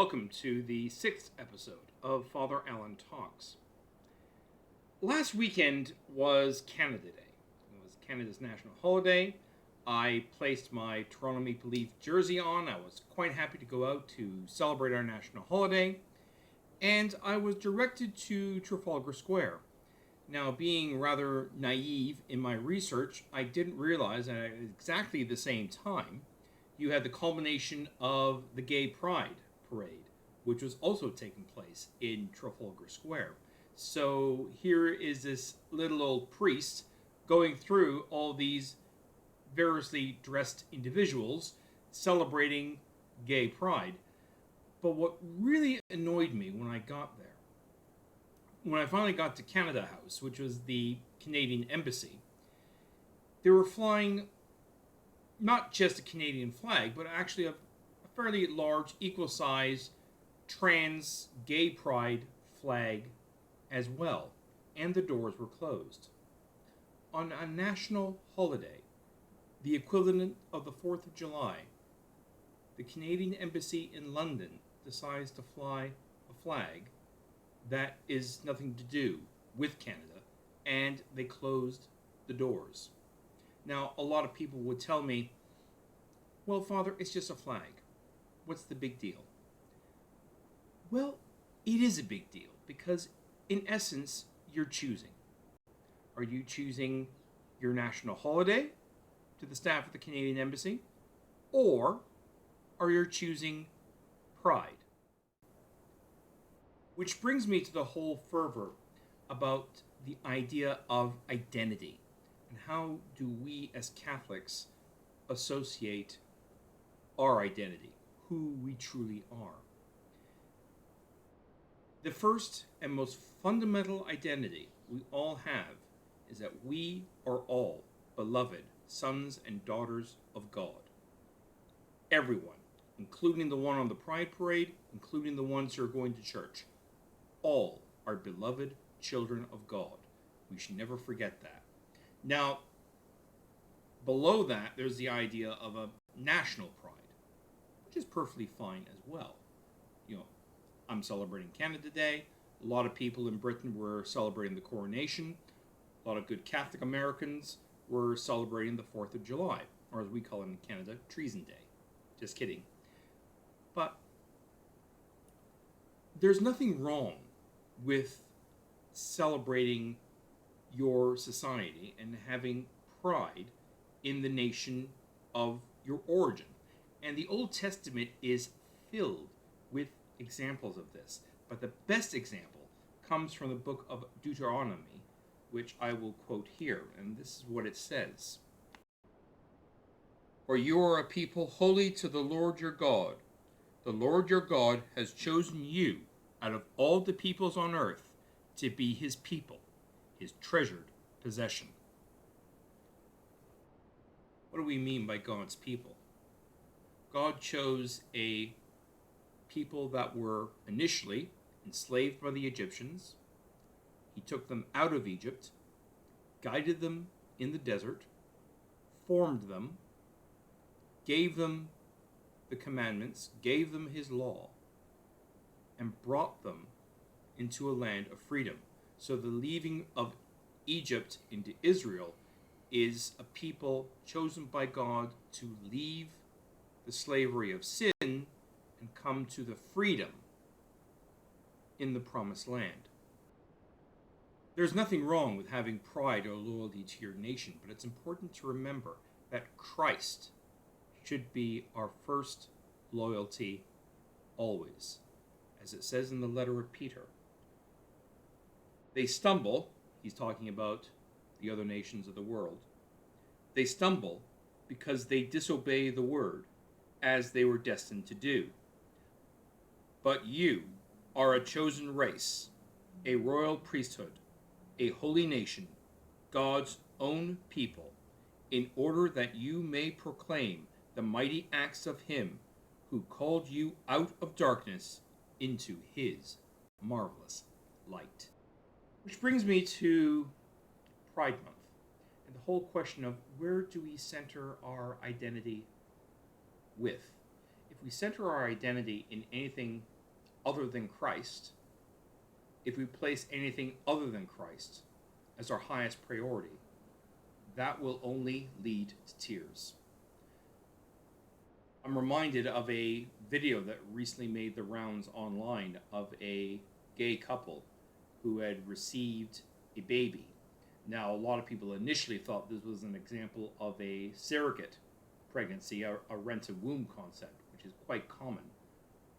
welcome to the 6th episode of Father Allan Talks. Last weekend was Canada Day. It was Canada's national holiday. I placed my Toronto Maple Leaf jersey on. I was quite happy to go out to celebrate our national holiday. And I was directed to Trafalgar Square. Now, being rather naive in my research, I didn't realize that at exactly the same time, you had the culmination of the Gay Pride Parade, which was also taking place in Trafalgar Square. So here is this little old priest going through all these variously dressed individuals celebrating gay pride. But what really annoyed me when I got there, when I finally got to Canada House, which was the Canadian Embassy, they were flying not just a Canadian flag, but actually a fairly large, equal-size trans gay pride flag as well, and the doors were closed. On a national holiday, the equivalent of the 4th of July, the Canadian Embassy in London decides to fly a flag that is nothing to do with Canada, and they closed the doors. Now, a lot of people would tell me, well, Father, it's just a flag. What's the big deal? Well, it is a big deal because, in essence, you're choosing. Are you choosing your national holiday to the staff of the Canadian Embassy? Or are you choosing pride? Which brings me to the whole fervor about the idea of identity and how do we as Catholics associate our identity, who we truly are. The first and most fundamental identity we all have is that we are all beloved sons and daughters of God. Everyone, including the one on the Pride Parade, including the ones who are going to church, all are beloved children of God. We should never forget that. Now, below that, there's the idea of a national pride, which is perfectly fine as well. I'm celebrating Canada Day. A lot of people in Britain were celebrating the coronation. A lot of good Catholic Americans were celebrating the 4th of July, or as we call it in Canada, Treason Day. Just kidding. But there's nothing wrong with celebrating your society and having pride in the nation of your origin. And the Old Testament is filled with examples of this. But the best example comes from the book of Deuteronomy, which I will quote here. And this is what it says. For you are a people holy to the Lord your God. The Lord your God has chosen you out of all the peoples on earth to be his people, his treasured possession. What do we mean by God's people? God chose a people that were initially enslaved by the Egyptians. He took them out of Egypt, guided them in the desert, formed them, gave them the commandments, gave them his law, and brought them into a land of freedom. So the leaving of Egypt into Israel is a people chosen by God to leave the slavery of sin and come to the freedom in the promised land. There's nothing wrong with having pride or loyalty to your nation, but it's important to remember that Christ should be our first loyalty always. As it says in the letter of Peter, they stumble, he's talking about the other nations of the world, they stumble because they disobey the word as they were destined to do. But you are a chosen race, a royal priesthood, a holy nation, God's own people, in order that you may proclaim the mighty acts of him who called you out of darkness into his marvelous light. Which brings me to Pride Month and the whole question of where do we center our identity with? If we center our identity in anything other than Christ, if we place anything other than Christ as our highest priority, that will only lead to tears. I'm reminded of a video that recently made the rounds online of a gay couple who had received a baby. Now, a lot of people initially thought this was an example of a surrogate pregnancy, a rented womb concept, which is quite common.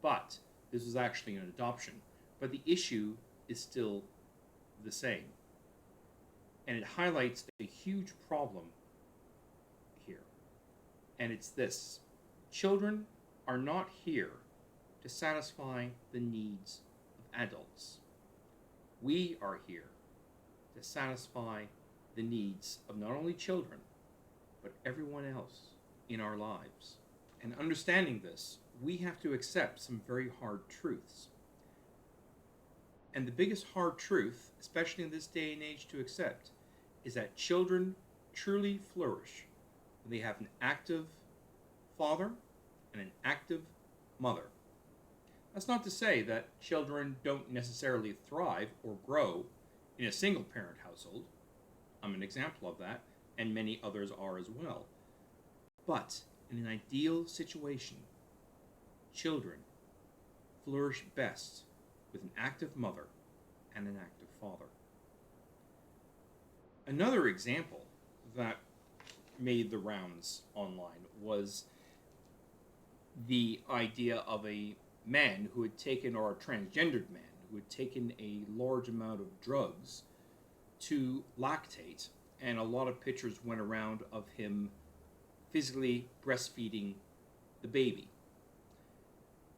But this was actually an adoption. But the issue is still the same. And it highlights a huge problem here. And it's this: children are not here to satisfy the needs of adults. We are here to satisfy the needs of not only children, but everyone else in our lives. And understanding this, we have to accept some very hard truths. And the biggest hard truth, especially in this day and age to accept, is that children truly flourish when they have an active father and an active mother. That's not to say that children don't necessarily thrive or grow in a single parent household. I'm an example of that, and many others are as well. But in an ideal situation, children flourish best with an active mother and an active father. Another example that made the rounds online was the idea of a man who had taken, or a transgendered man, who had taken a large amount of drugs to lactate, and a lot of pictures went around of him physically breastfeeding the baby.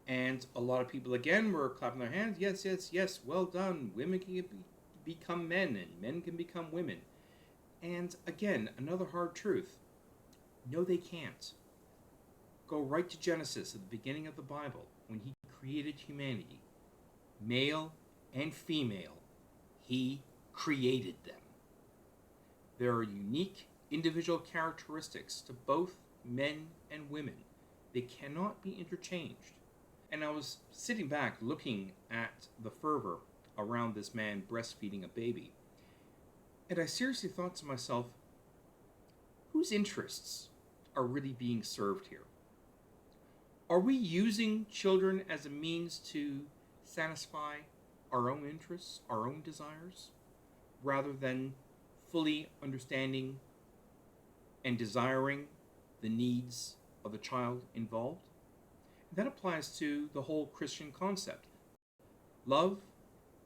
And a lot of people again were clapping their hands. Yes, yes, yes, well done. Women can become men, and men can become women. And again, another hard truth. No, they can't. Go right to Genesis at the beginning of the Bible, when he created humanity. Male and female, he created them. There are unique individual characteristics to both men and women. They cannot be interchanged. And I was sitting back looking at the fervor around this man breastfeeding a baby. And I seriously thought to myself, whose interests are really being served here? Are we using children as a means to satisfy our own interests, our own desires, rather than fully understanding and desiring the needs of the child involved? That applies to the whole Christian concept. Love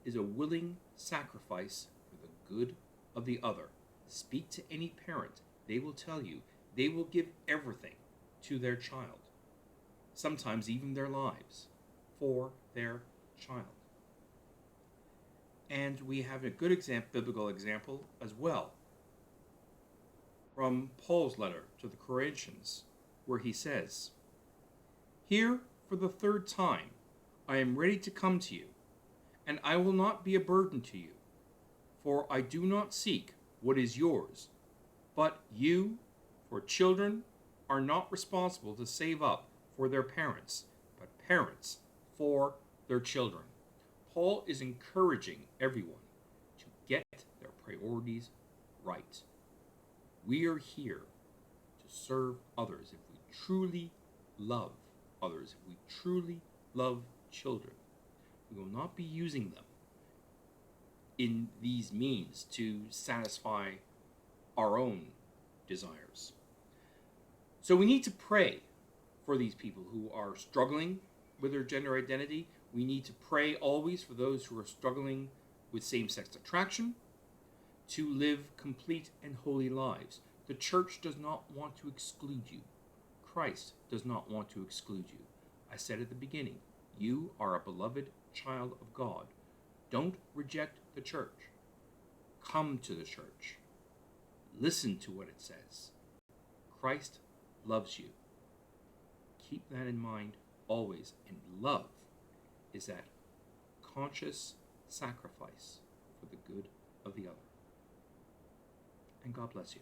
is a willing sacrifice for the good of the other. Speak to any parent. They will tell you they will give everything to their child, sometimes even their lives, for their child. And we have a good biblical example as well from Paul's letter to the Corinthians, where he says, "Here, for the third time, I am ready to come to you, and I will not be a burden to you, for I do not seek what is yours, but you, for children are not responsible to save up for their parents, but parents for their children." Paul is encouraging everyone to get their priorities right. We are here to serve others if we truly love others, if we truly love children. We will not be using them in these means to satisfy our own desires. So we need to pray for these people who are struggling with their gender identity. We need to pray always for those who are struggling with same-sex attraction to live complete and holy lives. The church does not want to exclude you. Christ does not want to exclude you. I said at the beginning, you are a beloved child of God. Don't reject the church. Come to the church. Listen to what it says. Christ loves you. Keep that in mind always. And love is that conscious sacrifice for the good of the other. And God bless you.